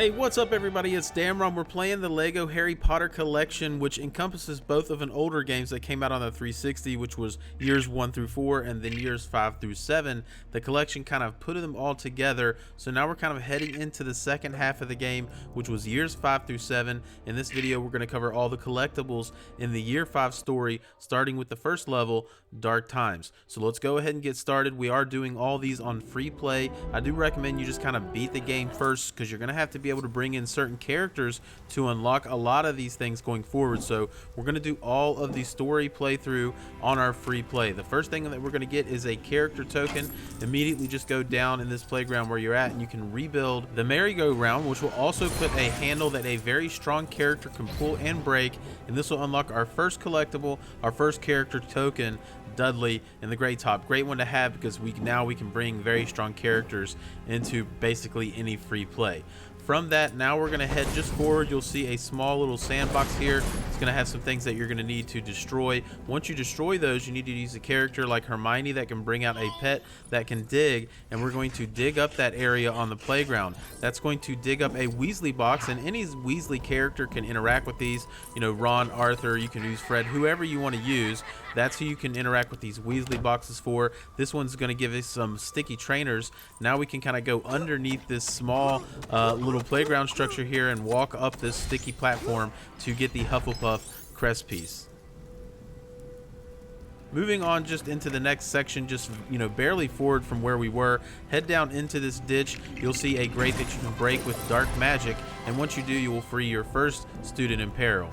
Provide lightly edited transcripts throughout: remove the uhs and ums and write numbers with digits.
Hey, what's up everybody? It's xxDAMRONxx. We're playing the Lego Harry Potter collection, which encompasses both of an older games that came out on the 360, which was years 1 through 4, and then years 5 through 7. The collection kind of put them all together, so now we're kind of heading into the second half of the game, which was years 5 through 7. In this video, we're going to cover all the collectibles in the year 5 story, starting with the first level, Dark Times. So let's go ahead and get started. We are doing all these on free play. I do recommend you just kind of beat the game first, because you're going to have to be able to bring in certain characters to unlock a lot of these things going forward. So we're going to do all of the story playthrough on our free play. The first thing that we're going to get is a character token. Immediately just go down in this playground where you're at and you can rebuild the merry-go-round, which will also put a handle that a very strong character can pull and break, and this will unlock our first collectible, our first character token, Dudley in the Great Top. Great one to have because we can bring very strong characters into basically any free play. From that, now we're going to head just forward. You'll see a small little sandbox here. It's going to have some things that you're going to need to destroy. Once you destroy those, you need to use a character like Hermione that can bring out a pet that can dig, and we're going to dig up that area on the playground. That's going to dig up a Weasley box, and any Weasley character can interact with these. You know, Ron, Arthur, you can use Fred, whoever you want to use. That's who you can interact with these Weasley boxes for. This one's going to give us some sticky trainers. Now we can kind of go underneath this small little playground structure here and walk up this sticky platform to get the Hufflepuff crest piece. Moving on just into the next section, just barely forward from where we were, head down into this ditch. You'll see a grate that you can break with dark magic, and once you do, you will free your first student in peril.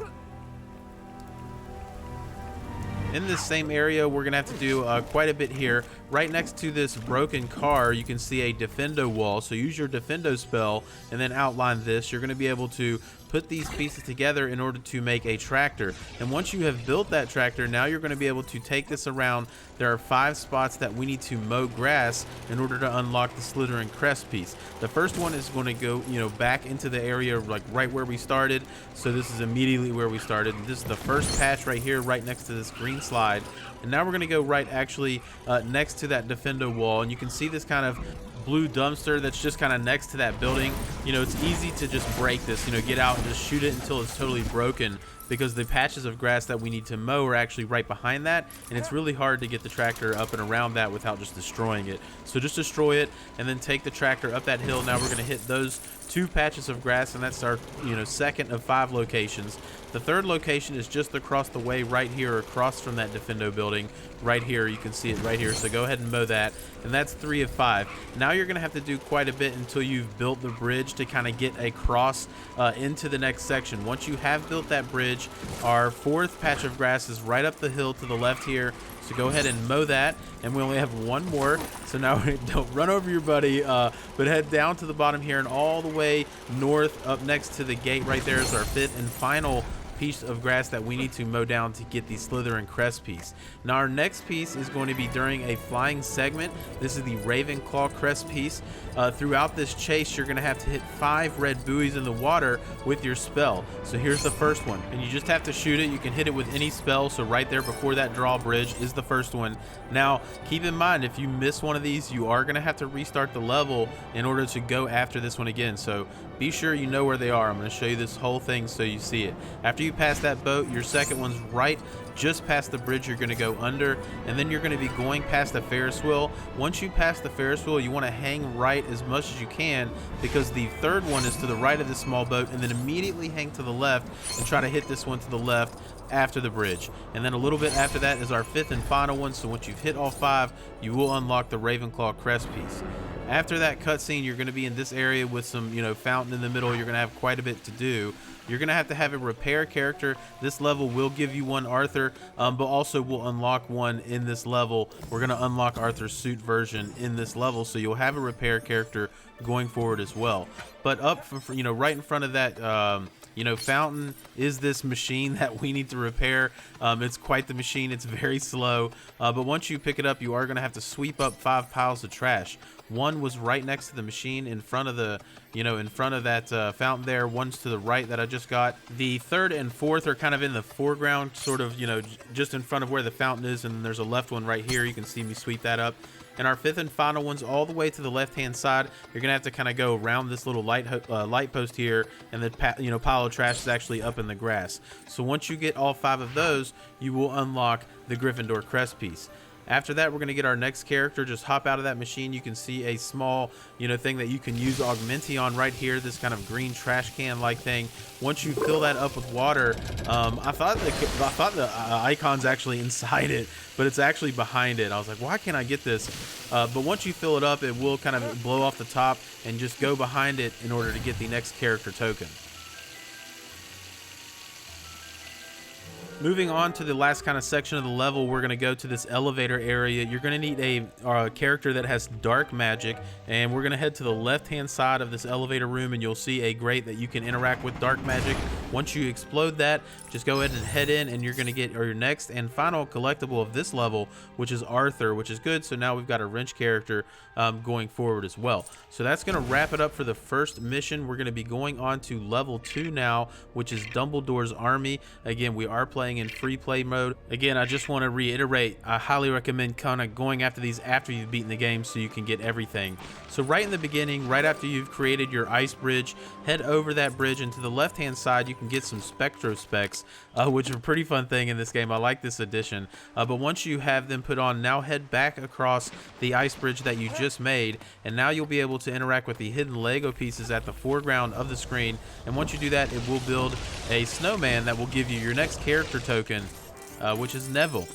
In this same area, we're going to have to do quite a bit here. Right next to this broken car, you can see a Defendo wall. So use your Defendo spell and then outline this. You're going to be able to put these pieces together in order to make a tractor. And once you have built that tractor, now you're going to be able to take this around. There are 5 spots that we need to mow grass in order to unlock the Slytherin crest piece. The first one is going to go, back into the area like right where we started. So this is immediately where we started. This is the first patch right here, right next to this green slide. And now we're going to go right actually next to that Defendo wall, and you can see this kind of blue dumpster that's just kind of next to that building. It's easy to just break this, get out and just shoot it until it's totally broken, because the patches of grass that we need to mow are actually right behind that, and it's really hard to get the tractor up and around that without just destroying it. So just destroy it and then take the tractor up that hill. Now we're going to hit those 2 patches of grass, and that's our second of 5 locations. The third location is just across the way right here, across from that Defendo building right here. You can see it right here, so go ahead and mow that, and that's 3 of 5. Now you're gonna have to do quite a bit until you've built the bridge to kind of get across into the next section. Once you have built that bridge, our 4th patch of grass is right up the hill to the left here. So go ahead and mow that, and we only have 1 more. So now don't run over your buddy, but head down to the bottom here and all the way north up next to the gate right there is our 5th and final piece of grass that we need to mow down to get the Slytherin crest piece. Now our next piece is going to be during a flying segment. This is the Ravenclaw crest piece. Throughout this chase, you're going to have to hit 5 red buoys in the water with your spell. So here's the first one, and you just have to shoot it. You can hit it with any spell, so right there before that drawbridge is the first one. Now keep in mind, if you miss one of these, you are going to have to restart the level in order to go after this one again, so be sure you know where they are. I'm going to show you this whole thing so you see it. After you pass that boat, your second one's right just past the bridge. You're going to go under, and then you're going to be going past the Ferris wheel. Once you pass the Ferris wheel, you want to hang right as much as you can, because the third one is to the right of the small boat, and then immediately hang to the left and try to hit this one to the left after the bridge. And then a little bit after that is our 5th and final one. So once you've hit all 5, you will unlock the Ravenclaw crest piece. After that cutscene, you're going to be in this area with some fountain in the middle. You're going to have quite a bit to do. You're going to have a repair character. This level will give you one Arthur, but also will unlock one in this level. We're going to unlock Arthur's suit version in this level, so you'll have a repair character going forward as well. But up right in front of that fountain is this machine that we need to repair. It's quite the machine. It's very slow, but once you pick it up, you are going to have to sweep up 5 piles of trash. One was right next to the machine in front of the in front of that fountain there. One's to the right that I just got. The 3rd and 4th are kind of in the foreground, sort of just in front of where the fountain is, and then there's a left one right here. You can see me sweep that up. And our fifth and final one's all the way to the left-hand side. You're gonna have to kind of go around this little light post here, and the pile of trash is actually up in the grass. So once you get all 5 of those, you will unlock the Gryffindor crest piece. After that, we're going to get our next character. Just hop out of that machine. You can see a small, thing that you can use Augmenti on right here, this kind of green trash can-like thing. Once you fill that up with water, I thought the icon's actually inside it, but it's actually behind it. I was like, why can't I get this? But once you fill it up, it will kind of blow off the top and just go behind it in order to get the next character token. Moving on to the last kind of section of the level, we're going to go to this elevator area. You're going to need a character that has dark magic, and we're going to head to the left-hand side of this elevator room, and you'll see a grate that you can interact with dark magic. Once you explode that, just go ahead and head in, and you're going to get your next and final collectible of this level, which is Arthur, which is good. So now we've got a wrench character going forward as well. So that's going to wrap it up for the first mission. We're going to be going on to level 2 now, which is Dumbledore's Army. Again, we are playing in free play mode. Again, I just want to reiterate, I highly recommend kind of going after these after you've beaten the game so you can get everything. So right in the beginning, right after you've created your ice bridge, head over that bridge, and to the left hand side you can get some Spectro Specs, which are a pretty fun thing in this game. I like this addition. But once you have them put on, now head back across the ice bridge that you just made, and now you'll be able to interact with the hidden Lego pieces at the foreground of the screen. And once you do that, it will build a snowman that will give you your next character token, which is Neville.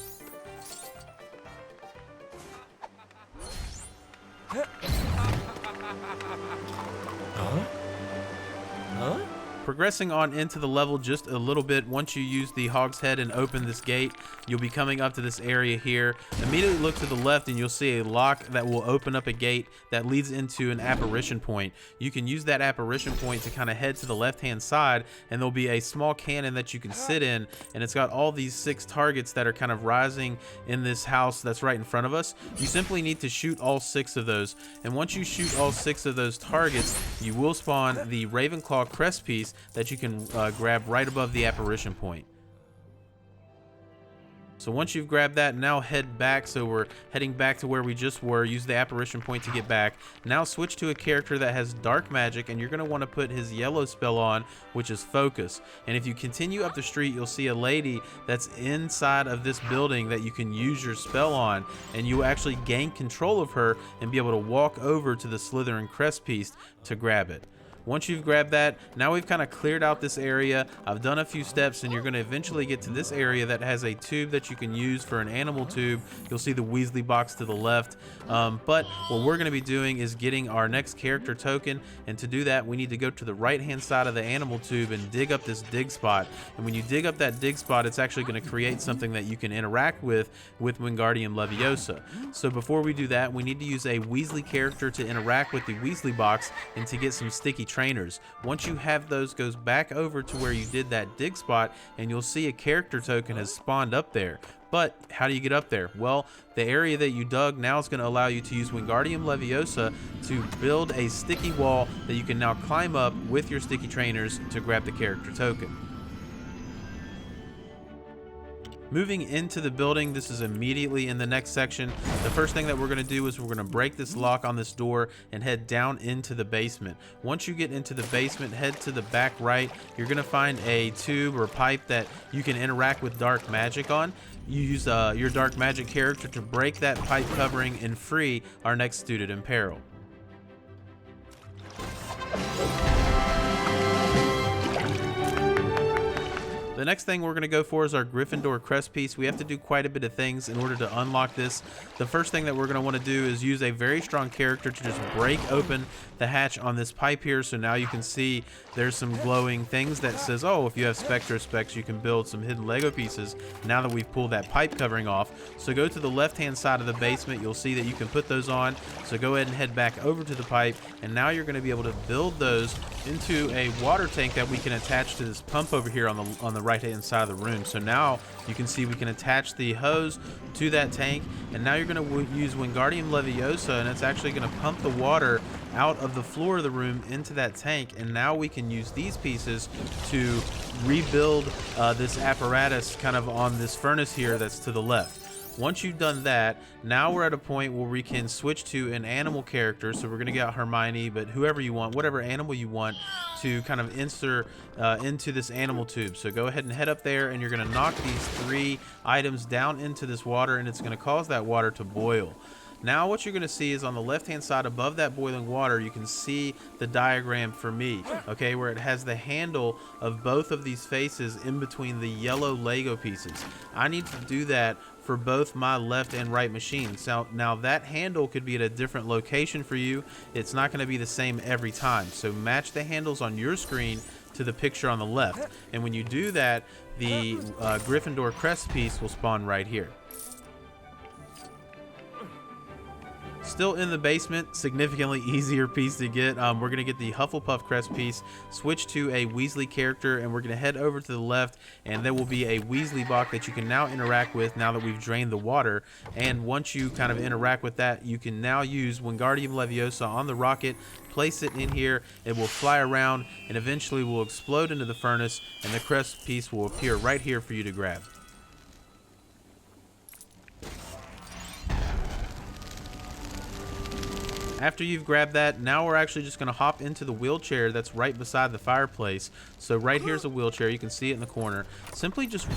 Progressing on into the level just a little bit, once you use the Hog's Head and open this gate, you'll be coming up to this area here. Immediately look to the left and you'll see a lock that will open up a gate that leads into an apparition point. You can use that apparition point to kind of head to the left hand side, and there'll be a small cannon that you can sit in, and it's got all these 6 targets that are kind of rising in this house that's right in front of us. You simply need to shoot all 6 of those, and once you shoot all 6 of those targets, you will spawn the Ravenclaw crest piece that you can grab right above the apparition point. So once you've grabbed that, now head back. So we're heading back to where we just were. Use the apparition point to get back. Now switch to a character that has dark magic, and you're going to want to put his yellow spell on, which is focus. And if you continue up the street, you'll see a lady that's inside of this building that you can use your spell on, and you actually gain control of her and be able to walk over to the Slytherin crest piece to grab it. Once you've grabbed that, now we've kind of cleared out this area. I've done a few steps, and you're going to eventually get to this area that has a tube that you can use for an animal tube. You'll see the Weasley box to the left. But what we're going to be doing is getting our next character token, and to do that, we need to go to the right-hand side of the animal tube and dig up this dig spot. And when you dig up that dig spot, it's actually going to create something that you can interact with Wingardium Leviosa. So before we do that, we need to use a Weasley character to interact with the Weasley box and to get some sticky trainers. Once you have those, goes back over to where you did that dig spot, and you'll see a character token has spawned up there. But how do you get up there? Well, the area that you dug now is going to allow you to use Wingardium Leviosa to build a sticky wall that you can now climb up with your sticky trainers to grab the character token. Moving into the building, this is immediately in the next section. The first thing that we're going to do is we're going to break this lock on this door and head down into the basement. Once you get into the basement, head to the back right. You're going to find a tube or pipe that you can interact with dark magic on. You use your dark magic character to break that pipe covering and free our next student in peril. The next thing we're going to go for is our Gryffindor crest piece. We have to do quite a bit of things in order to unlock this. The first thing that we're going to want to do is use a very strong character to just break open the hatch on this pipe here. So now you can see there's some glowing things that says, oh, if you have Spectro Specs, you can build some hidden Lego pieces now that we've pulled that pipe covering off. So go to the left-hand side of the basement. You'll see that you can put those on. So go ahead and head back over to the pipe, and now you're going to be able to build those into a water tank that we can attach to this pump over here on the right hand side of the room. So now you can see we can attach the hose to that tank, and now you're going to use Wingardium Leviosa, and it's actually going to pump the water out of the floor of the room into that tank. And now we can use these pieces to rebuild this apparatus kind of on this furnace here that's to the left. Once you've done that, now we're at a point where we can switch to an animal character. So we're going to get Hermione, but whoever you want, whatever animal you want to kind of insert into this animal tube. So go ahead and head up there, and you're going to knock these 3 items down into this water, and it's going to cause that water to boil. Now what you're going to see is on the left hand side above that boiling water, you can see the diagram for me, okay, where it has the handle of both of these faces in between the yellow Lego pieces. I need to do that for both my left and right machines. So now that handle could be at a different location for you. It's not going to be the same every time. So match the handles on your screen to the picture on the left. And when you do that, the Gryffindor crest piece will spawn right here. Still in the basement, significantly easier piece to get. We're going to get the Hufflepuff crest piece, switch to a Weasley character, and we're going to head over to the left, and there will be a Weasley box that you can now interact with now that we've drained the water. And once you kind of interact with that, you can now use Wingardium Leviosa on the rocket, place it in here, it will fly around, and eventually will explode into the furnace, and the crest piece will appear right here for you to grab. After you've grabbed that, now we're actually just going to hop into the wheelchair that's right beside the fireplace. So right here's a wheelchair. You can see it in the corner. Simply just,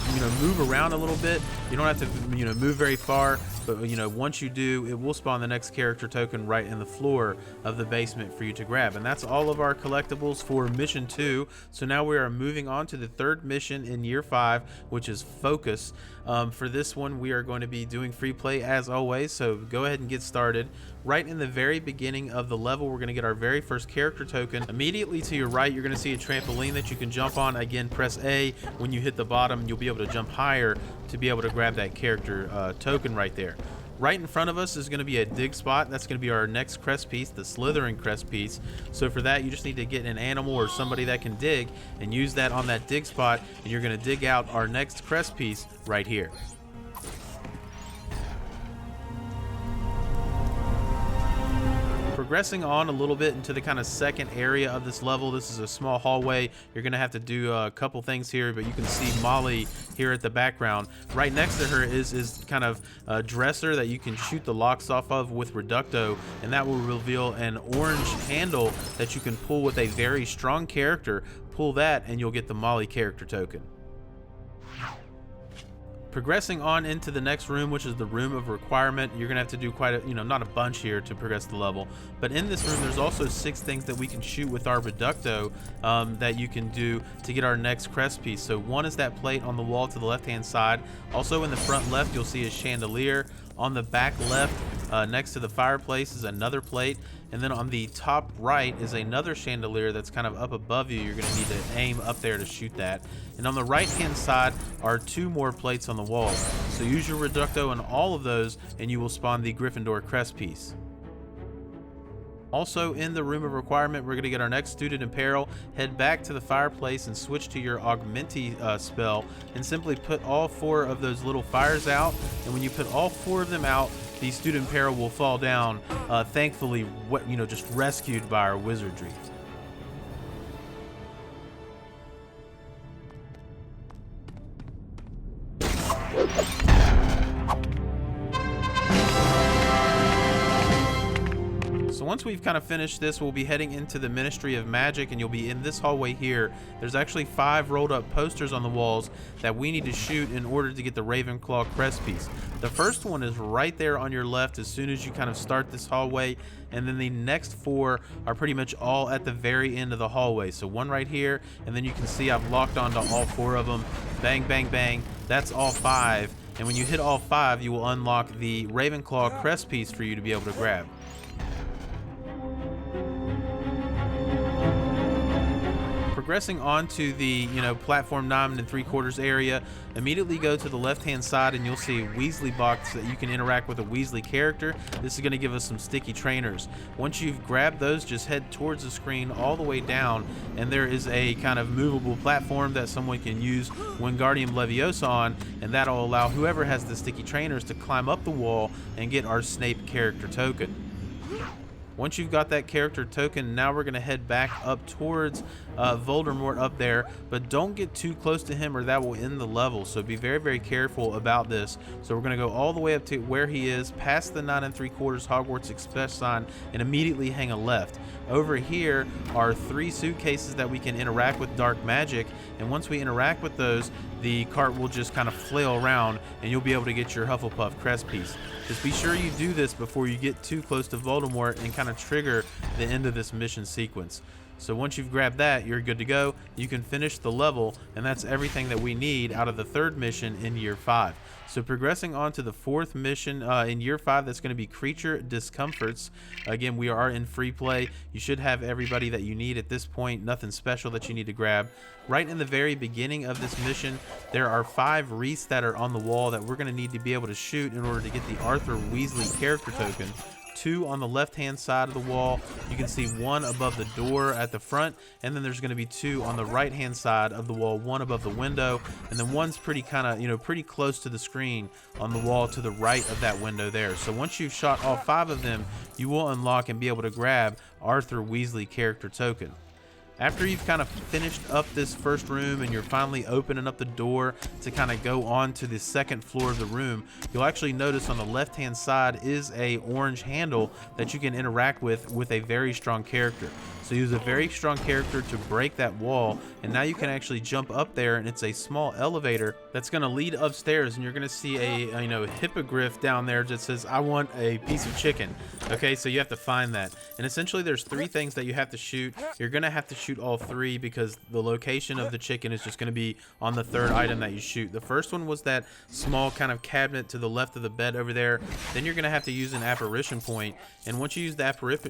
move around a little bit. You don't have to, move very far, but, once you do, it will spawn the next character token right in the floor of the basement for you to grab. And that's all of our collectibles for mission 2. So now we are moving on to the 3rd mission in year 5, which is Focus. For this one, we are going to be doing free play as always. So go ahead and get started. Right in the very beginning of the level, we're going to get our very first character token. Immediately to your right, you're going to see a trampoline that you can jump on. Again, press A. When you hit the bottom, you'll be able to jump higher to be able to grab that character token right there. Right in front of us is going to be a dig spot. That's going to be our next crest piece, the Slytherin crest piece. So for that, you just need to get an animal or somebody that can dig and use that on that dig spot, and you're going to dig out our next crest piece right here. Progressing on a little bit into the kind of second area of this level. This is a small hallway. You're going to have to do a couple things here, but you can see Molly here at the background. Right next to her is kind of a dresser that you can shoot the locks off of with Reducto, and that will reveal an orange handle that you can pull with a very strong character. Pull that and you'll get the Molly character token. Progressing on into the next room, which is the room of requirement, you're gonna have to do quite a, not a bunch here to progress the level, but in this room there's also 6 things that we can shoot with our Reducto that you can do to get our next crest piece. So one is that plate on the wall to the left hand side. Also in the front left you'll see a chandelier. On the back left next to the fireplace is another plate, and then on the top right is another chandelier that's kind of up above you. You're going to need to aim up there to shoot that. And on the right hand side are 2 more plates on the wall. So use your Reducto on all of those and you will spawn the Gryffindor crest piece. Also in the room of requirement, we're going to get our next student in peril. Head back to the fireplace and switch to your Augmenti spell and simply put all 4 of those little fires out. And when you put all 4 of them out, the student in peril will fall down, thankfully, just rescued by our wizardry. So once we've kind of finished this, we'll be heading into the Ministry of Magic, and you'll be in this hallway here. There's actually 5 rolled up posters on the walls that we need to shoot in order to get the Ravenclaw crest piece. The first one is right there on your left as soon as you kind of start this hallway, and then the next 4 are pretty much all at the very end of the hallway. So one right here, and then you can see I've locked onto all 4 of them. Bang, bang, bang. That's all 5. And when you hit all 5, you will unlock the Ravenclaw crest piece for you to be able to grab. Progressing on to the platform 9 3/4 area, immediately go to the left hand side and you'll see a Weasley box that you can interact with a Weasley character. This is going to give us some sticky trainers. Once you've grabbed those, just head towards the screen all the way down, and there is a kind of movable platform that someone can use Wingardium Leviosa on, and that'll allow whoever has the sticky trainers to climb up the wall and get our Snape character token. Once you've got that character token, now we're going to head back up towards Voldemort up there, but don't get too close to him or that will end the level. So be very, very careful about this. So we're going to go all the way up to where he is, past the 9 3/4 Hogwarts Express sign, and immediately hang a left. Over here are 3 suitcases that we can interact with dark magic, and once we interact with those, the cart will just kind of flail around and you'll be able to get your Hufflepuff crest piece. Just be sure you do this before you get too close to Voldemort and kind of trigger the end of this mission sequence. So once you've grabbed that, you're good to go. You can finish the level, and that's everything that we need out of the 3rd mission in year 5. So progressing on to the 4th mission in year 5, that's going to be Kreacher Discomforts. Again, we are in free play. You should have everybody that you need at this point, nothing special that you need to grab. Right in the very beginning of this mission, there are 5 wreaths that are on the wall that we're going to need to be able to shoot in order to get the Arthur Weasley character token. 2 on the left hand side of the wall. You can see 1 above the door at the front, and then there's going to be 2 on the right hand side of the wall, 1 above the window, and then 1's pretty pretty close to the screen on the wall to the right of that window there. So once you've shot all 5 of them, you will unlock and be able to grab Arthur Weasley character token. After you've kind of finished up this first room and you're finally opening up the door to kind of go on to the 2nd floor of the room, you'll actually notice on the left hand side is a orange handle that you can interact with a very strong character. So use a very strong character to break that wall, and now you can actually jump up there, and it's a small elevator that's going to lead upstairs, and you're going to see a hippogriff down there that says, "I want a piece of chicken." Okay, so you have to find that, and essentially there's 3 things that you have to shoot. You're going to have to shoot all 3 because the location of the chicken is just going to be on the 3rd item that you shoot. The first one was that small kind of cabinet to the left of the bed over there. Then you're going to have to use an apparition point, and once you use the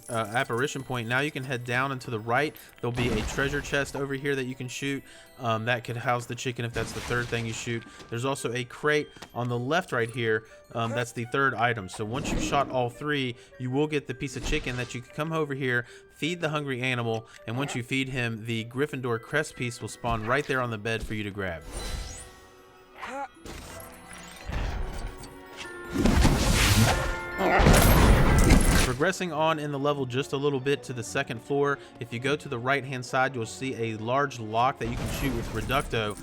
apparition point, now you can head down and to the right. There'll be a treasure chest over here that you can shoot. That could house the chicken if that's the 3rd thing you shoot. There's also a crate on the left right here. That's the 3rd item. So once you've shot all 3, you will get the piece of chicken that you can come over here, feed the hungry animal, and once you feed him, the Gryffindor crest piece will spawn right there on the bed for you to grab. Progressing on in the level just a little bit to the 2nd floor, if you go to the right hand side, you'll see a large lock that you can shoot with Reducto.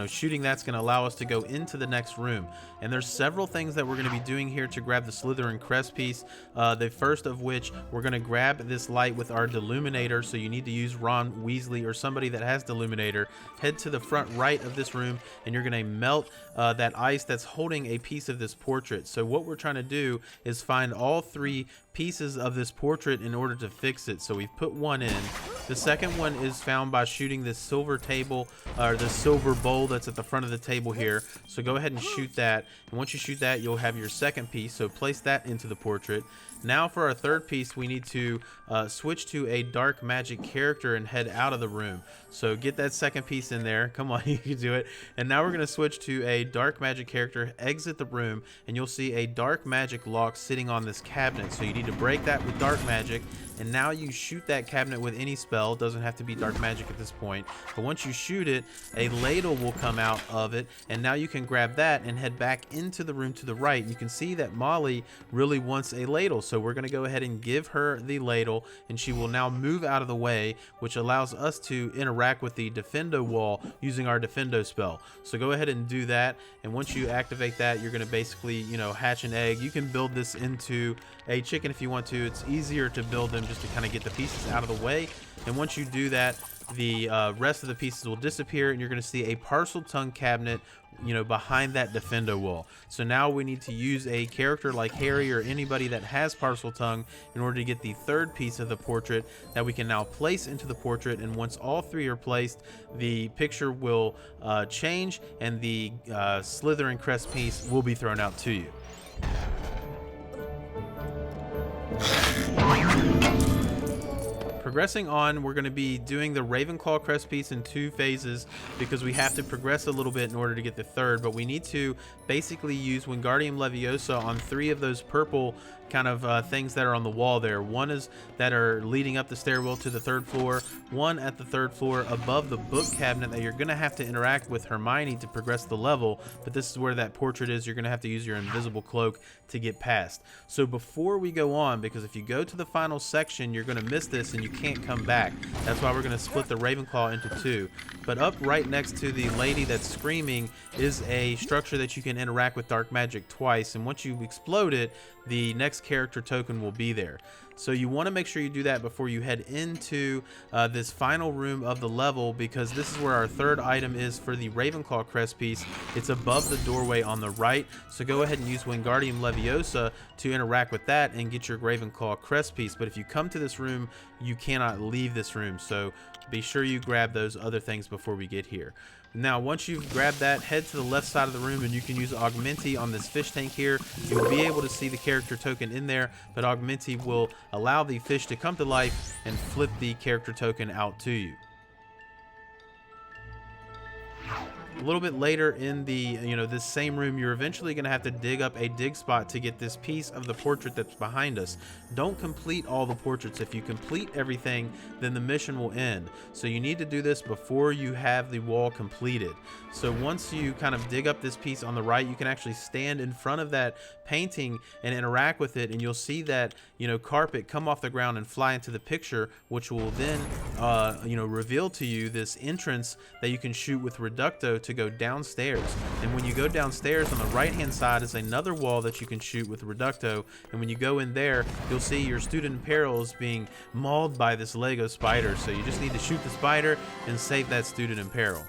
Shooting that's going to allow us to go into the next room, and there's several things that we're going to be doing here to grab the Slytherin crest piece. The first of which, we're going to grab this light with our Deluminator, so you need to use Ron Weasley or somebody that has Deluminator. Head to the front right of this room, and you're going to melt that ice that's holding a piece of this portrait. So what we're trying to do is find all 3 pieces of this portrait in order to fix it. So we've put 1 in. The second one is found by shooting this silver table, or the silver bowl that's at the front of the table here. So go ahead and shoot that, and once you shoot that, you'll have your 2nd piece. So place that into the portrait. Now for our 3rd piece, we need to switch to a dark magic character and head out of the room. So get that 2nd piece in there. Come on, you can do it. And now we're going to switch to a dark magic character, exit the room, and you'll see a dark magic lock sitting on this cabinet. So you need to break that with dark magic, and now you shoot that cabinet with any spell. It doesn't have to be dark magic at this point, but once you shoot it, a ladle will come out of it, and now you can grab that and head back into the room to the right. You can see that Molly really wants a ladle, so we're going to go ahead and give her the ladle, and she will now move out of the way, which allows us to interact with the Defendo wall using our Defendo spell. So go ahead and do that, and once you activate that, you're going to basically hatch an egg. You can build this into a chicken if you want to. It's easier to build them just to kind of get the pieces out of the way, and once you do that, the rest of the pieces will disappear, and you're going to see a parcel tongue cabinet behind that Defendo wall. So now we need to use a character like Harry or anybody that has parcel tongue in order to get the 3rd piece of the portrait that we can now place into the portrait, and once all 3 are placed, the picture will change, and the Slytherin crest piece will be thrown out to you. Progressing on, we're going to be doing the Ravenclaw crest piece in 2 phases because we have to progress a little bit in order to get the 3rd, but we need to basically use Wingardium Leviosa on 3 of those purple kind of things that are on the wall there. One is that are leading up the stairwell to the 3rd floor, one at the 3rd floor above the book cabinet that you're going to have to interact with Hermione to progress the level, but this is where that portrait is. You're going to have to use your invisible cloak to get past. So before we go on, because if you go to the final section, you're going to miss this and you can't come back. That's why we're going to split the Ravenclaw into 2. But up right next to the lady that's screaming is a structure that you can interact with dark magic twice, and once you explode it, the next character token will be there. So you want to make sure you do that before you head into this final room of the level, because this is where our 3rd item is for the Ravenclaw crest piece. It's above the doorway on the right, so go ahead and use Wingardium Leviosa to interact with that and get your Ravenclaw crest piece. But if you come to this room, you cannot leave this room, so be sure you grab those other things before we get here. Now, once you've grabbed that, head to the left side of the room and you can use Augmenti on this fish tank here. You'll be able to see the character token in there, but Augmenti will allow the fish to come to life and flip the character token out to you. A little bit later in the, this same room, you're eventually going to have to dig up a dig spot to get this piece of the portrait that's behind us. Don't complete all the portraits. If you complete everything, then the mission will end. So you need to do this before you have the wall completed. So once you kind of dig up this piece on the right, you can actually stand in front of that painting and interact with it, and you'll see that, carpet come off the ground and fly into the picture, which will then, reveal to you this entrance that you can shoot with Reducto to go downstairs. And when you go downstairs, on the right hand side is another wall that you can shoot with Reducto, and when you go in there, you'll see your student in peril is being mauled by this Lego spider. So you just need to shoot the spider and save that student in peril.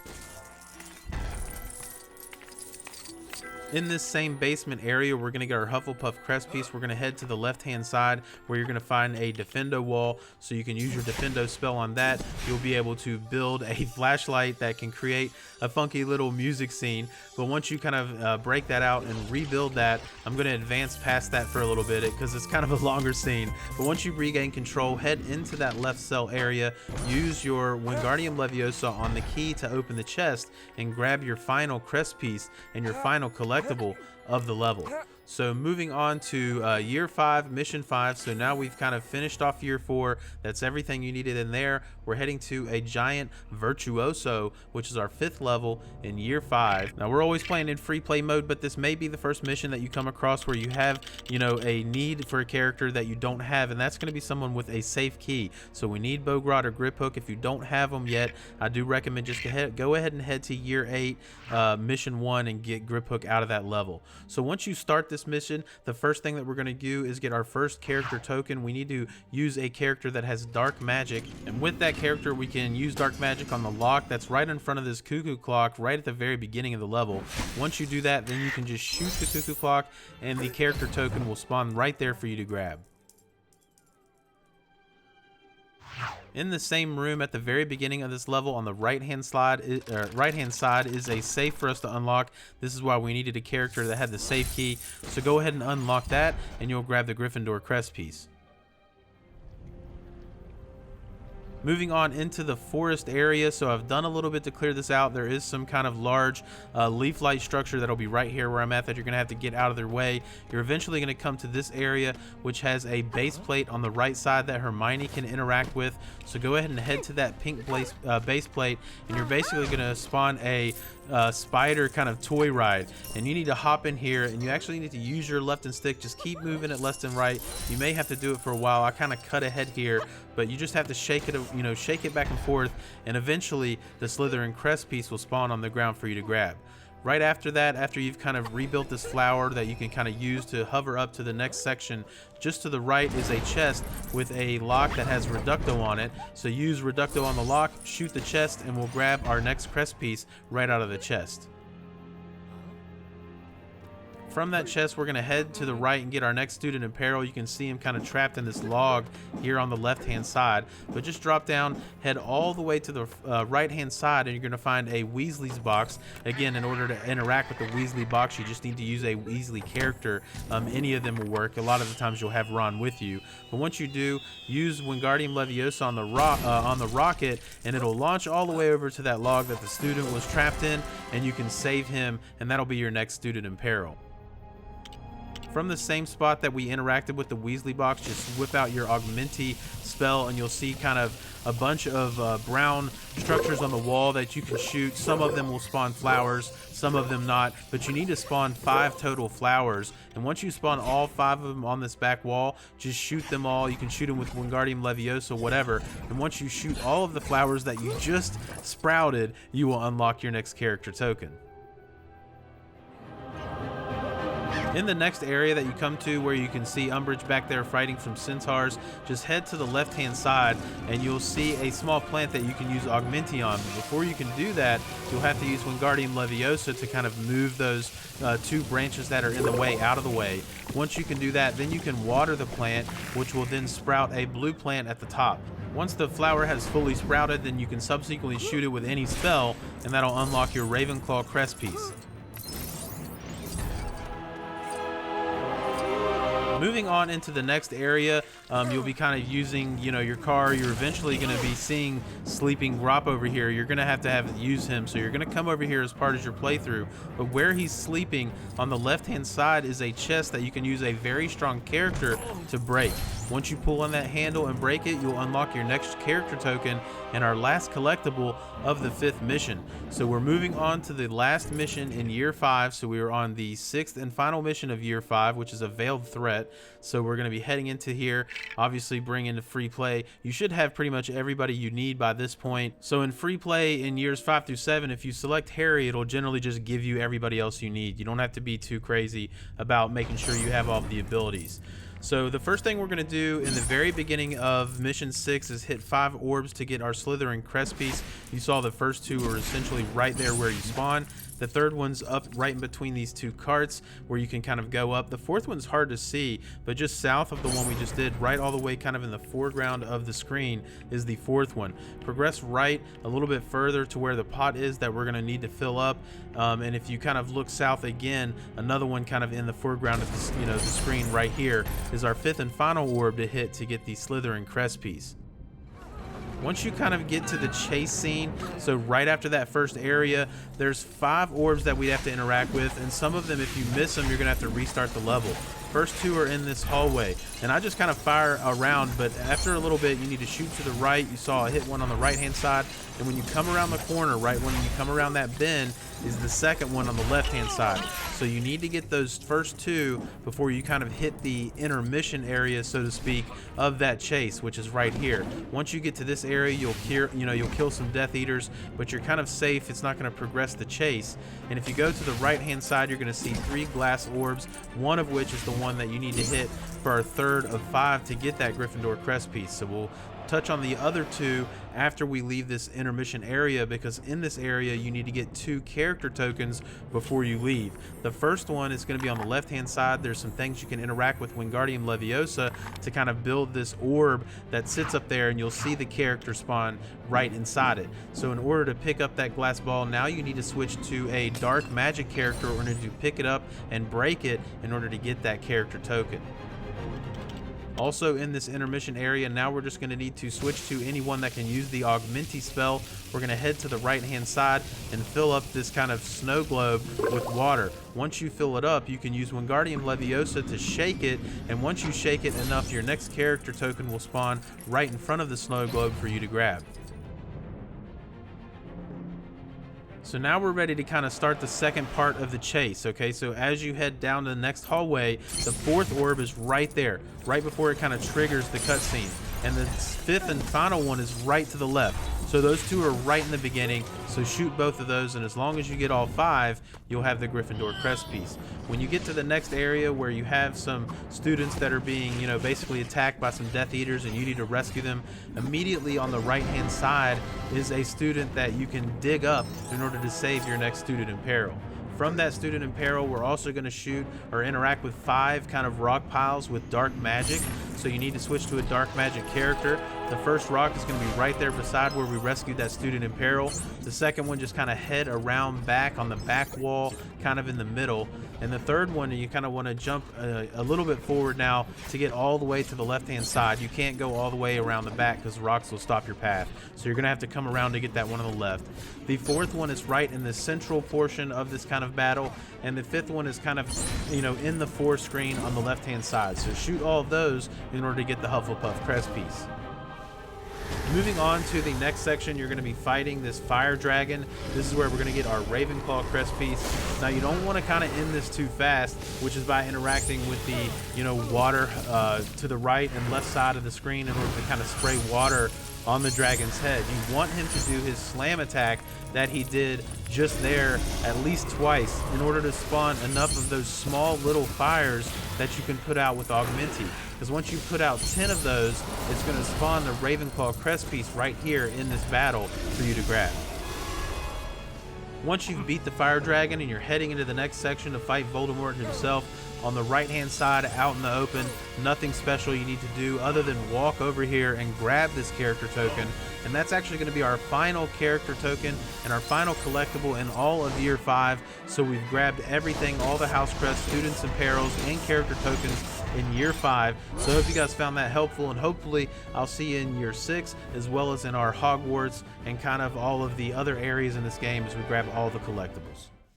In this same basement area, we're going to get our Hufflepuff crest piece. We're going to head to the left-hand side where you're going to find a Defendo wall. So you can use your Defendo spell on that. You'll be able to build a flashlight that can create a funky little music scene. But once you kind of break that out and rebuild that, I'm going to advance past that for a little bit because it's kind of a longer scene. But once you regain control, head into that left cell area. Use your Wingardium Leviosa on the key to open the chest and grab your final crest piece and your final collectible of the level. So moving on to year 5, mission 5. So now we've kind of finished off year 4. That's everything you needed in there. We're heading to A Giant Virtuoso, which is our 5th level in year 5. Now we're always playing in free play mode, but this may be the first mission that you come across where you have, a need for a character that you don't have, and that's going to be someone with a safe key. So we need Bogrot or Grip Hook. If you don't have them yet, I do recommend just go ahead and head to year 8, mission 1, and get Grip Hook out of that level. So once you start this mission, the first thing that we're going to do is get our first character token. We need to use a character that has dark magic, and with that character we can use dark magic on the lock that's right in front of this cuckoo clock right at the very beginning of the level. Once you do that, then you can just shoot the cuckoo clock and the character token will spawn right there for you to grab. In the same room at the very beginning of this level on the right hand side is a safe for us to unlock. This is why we needed a character that had the safe key. So go ahead and unlock that and you'll grab the Gryffindor crest piece. Moving on into the forest area, so I've done a little bit to clear this out. There is some kind of large leaf light structure that'll be right here where I'm at that you're going to have to get out of their way. You're eventually going to come to this area, which has a base plate on the right side that Hermione can interact with. So go ahead and head to that pink base plate, and you're basically going to spawn a spider kind of toy ride, and you need to hop in here, and you actually need to use your left and stick. Just keep moving it left and right. You may have to do it for a while. I kind of cut ahead here, but you just have to shake it, shake it back and forth, and eventually the Slytherin crest piece will spawn on the ground for you to grab. Right after that, after you've kind of rebuilt this flower that you can kind of use to hover up to the next section, just to the right is a chest with a lock that has Reducto on it. So use Reducto on the lock, shoot the chest, and we'll grab our next crest piece right out of the chest. From that chest, we're going to head to the right and get our next student in peril. You can see him kind of trapped in this log here on the left-hand side. But just drop down, head all the way to the right-hand side, and you're going to find a Weasley's box. Again, in order to interact with the Weasley box, you just need to use a Weasley character. Any of them will work. A lot of the times you'll have Ron with you. But once you do, use Wingardium Leviosa on the rocket, and it'll launch all the way over to that log that the student was trapped in, and you can save him, and that'll be your next student in peril. From the same spot that we interacted with the Weasley box, just whip out your Augmenti spell and you'll see kind of a bunch of brown structures on the wall that you can shoot. Some of them will spawn flowers, some of them not, but you need to spawn 5 total flowers. And once you spawn all 5 of them on this back wall, just shoot them all. You can shoot them with Wingardium Leviosa, whatever. And once you shoot all of the flowers that you just sprouted, you will unlock your next character token. In the next area that you come to where you can see Umbridge back there fighting some centaurs, just head to the left hand side and you'll see a small plant that you can use Augmenti on. But before you can do that, you'll have to use Wingardium Leviosa to kind of move those 2 branches that are in the way out of the way. Once you can do that, then you can water the plant, which will then sprout a blue plant at the top. Once the flower has fully sprouted, then you can subsequently shoot it with any spell, and that'll unlock your Ravenclaw crest piece. Moving on into the next area, you'll be kind of using, your car. You're eventually going to be seeing Sleeping Grop over here. You're going to have use him, so you're going to come over here as part of your playthrough. But where he's sleeping, on the left-hand side is a chest that you can use a very strong character to break. Once you pull on that handle and break it, you'll unlock your next character token and our last collectible of the 5th mission. So we're moving on to the last mission in year 5. So we are on the 6th and final mission of year 5, which is a Veiled Threat. So we're going to be heading into here, obviously bring into free play. You should have pretty much everybody you need by this point. So in free play in years 5 through 7, if you select Harry, it'll generally just give you everybody else you need. You don't have to be too crazy about making sure you have all of the abilities. So the first thing we're going to do in the very beginning of mission 6 is hit 5 orbs to get our Slytherin crest piece. You saw the first 2 are essentially right there where you spawn. The third one's up right in between these 2 carts where you can kind of go up. The fourth one's hard to see, but just south of the one we just did, right all the way kind of in the foreground of the screen, is the 4th one. Progress right a little bit further to where the pot is that we're going to need to fill up. And if you kind of look south again, another one kind of in the foreground of the screen right here is our 5th and final orb to hit to get the Slytherin crest piece. Once you kind of get to the chase scene, so right after that first area, there's 5 orbs that we'd have to interact with, and some of them, if you miss them, you're gonna have to restart the level. First 2 are in this hallway, and I just kind of fire around, but after a little bit, you need to shoot to the right. You saw I hit one on the right-hand side, and when you come around the corner, right when you come around that bend, is the second one on the left-hand side. So you need to get those first 2 before you kind of hit the intermission area, so to speak, of that chase, which is right here. Once you get to this area, you'll kill some Death Eaters, but you're kind of safe. It's not going to progress the chase. And if you go to the right-hand side, you're going to see 3 glass orbs, one of which is the one that you need to hit for our 3rd of 5 to get that Gryffindor crest piece. So we'll touch on the other 2 after we leave this intermission area, because in this area you need to get 2 character tokens before you leave. The first one is going to be on the left hand side. There's some things you can interact with Wingardium Leviosa to kind of build this orb that sits up there, and you'll see the character spawn right inside it. So in order to pick up that glass ball, now you need to switch to a dark magic character in order to pick it up and break it in order to get that character token. Also in this intermission area, now we're just going to need to switch to anyone that can use the Augmenti spell. We're going to head to the right hand side and fill up this kind of snow globe with water. Once you fill it up, you can use Wingardium Leviosa to shake it, and once you shake it enough, your next character token will spawn right in front of the snow globe for you to grab. So now we're ready to kind of start the second part of the chase, okay? So as you head down to the next hallway, the 4th orb is right there, right before it kind of triggers the cutscene. And the 5th and final one is right to the left. So those 2 are right in the beginning, so shoot both of those, and as long as you get all 5, you'll have the Gryffindor crest piece. When you get to the next area where you have some students that are being, basically attacked by some Death Eaters and you need to rescue them, immediately on the right-hand side is a student that you can dig up in order to save your next student in peril. From that student in peril, we're also going to shoot or interact with 5 kind of rock piles with dark magic. So you need to switch to a dark magic character. The first rock is going to be right there beside where we rescued that student in peril. The second one just kind of head around back on the back wall, kind of in the middle. And the third one, you kind of want to jump a little bit forward now to get all the way to the left-hand side. You can't go all the way around the back because rocks will stop your path. So you're going to have to come around to get that one on the left. The fourth one is right in the central portion of this kind of battle. And the fifth one is kind of, you know, in the fore screen on the left-hand side. So shoot all of those in order to get the Hufflepuff crest piece. Moving on to the next section, you're going to be fighting this fire dragon. This is where we're going to get our Ravenclaw crest piece. Now, you don't want to kind of end this too fast, which is by interacting with the, you know, water to the right and left side of the screen in order to kind of spray water on the dragon's head. You want him to do his slam attack that he did just there at least twice in order to spawn enough of those small little fires that you can put out with Augmenti. Because once you put out 10 of those, it's going to spawn the Ravenclaw crest piece right here in this battle for you to grab. Once you've beat the fire dragon and you're heading into the next section to fight Voldemort himself, on the right hand side out in the open, nothing special you need to do other than walk over here and grab this character token, and that's actually going to be our final character token and our final collectible in all of year 5. So we've grabbed everything, all the house crests, students in perils, and character tokens in year 5. So I hope you guys found that helpful, and hopefully I'll see you in year 6 as well as in our Hogwarts and kind of all of the other areas in this game as we grab all the collectibles.